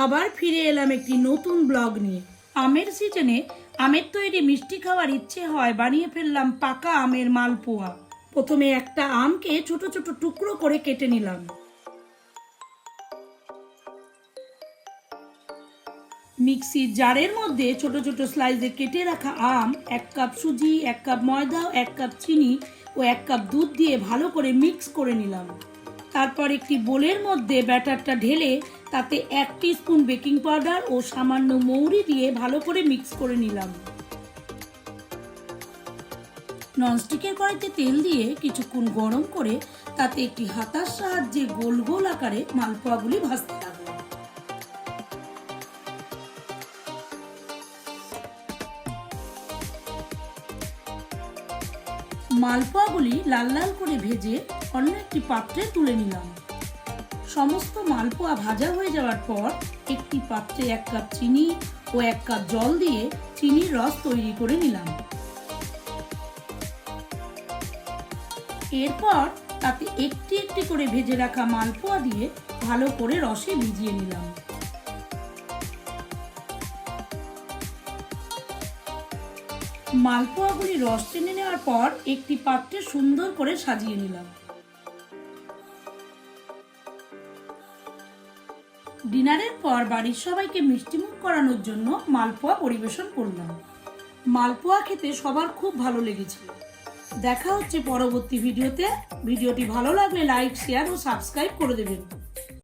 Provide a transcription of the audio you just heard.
আবার ফিরে এলাম একটি নতুন ব্লগ নিয়ে। আমের সিজনে আমের তৈরি মিষ্টি খাওয়ার ইচ্ছে হয়, বানিয়ে ফেললাম পাকা আমের মালপোয়া। প্রথমে একটা আমকে ছোট ছোট টুকরো করে কেটে নিলাম। মিক্সির জারের মধ্যে ছোট ছোট স্লাইসে কেটে রাখা আম, 1 কাপ সুজি, 1 কাপ ময়দা, 1 কাপ চিনি ও 1 কাপ দুধ দিয়ে ভালো করে মিক্স করে নিলাম। তারপর একটি বোলের মধ্যে ব্যাটারটা ঢেলে তাতে 1 টিস্পুন বেকিং পাউডার ও সামান্য মৌরি দিয়ে ভালো করে মিক্স করে নিলাম। ননস্টিকের কড়াইতে তেল দিয়ে কিছুক্ষণ গরম করে তাতে একটি হাতার সাহায্যে গোল গোল আকারে মালপোয়াগুলি ভাজতে লাগলাম। মালপোয়াগুলি লাল লাল করে ভেজে অন্য একটি পাত্রে তুলে নিলাম। সমস্ত মালপোয়া ভাজা হয়ে যাওয়ার পর একটি পাত্রে 1 কাপ চিনি ও 1 কাপ জল দিয়ে চিনির রস তৈরি করে নিলাম। এরপর তাতে একটি একটি করে ভেজে রাখা মালপোয়া দিয়ে ভালো করে রসে ভিজিয়ে নিলাম। মালপোয়াগুলি রস টেনে নেওয়ার পর একটি পাত্রে সুন্দর করে সাজিয়ে নিলাম। ডিনারের পর বাড়ির সবাইকে মিষ্টিমুখ করানোর জন্য মালপোয়া পরিবেশন করলাম। মালপোয়া খেতে সবার খুব ভালো লেগেছিল। দেখা হচ্ছে পরবর্তী ভিডিওতে। ভিডিওটি ভালো লাগলে লাইক, শেয়ার ও সাবস্ক্রাইব করে দেবেন।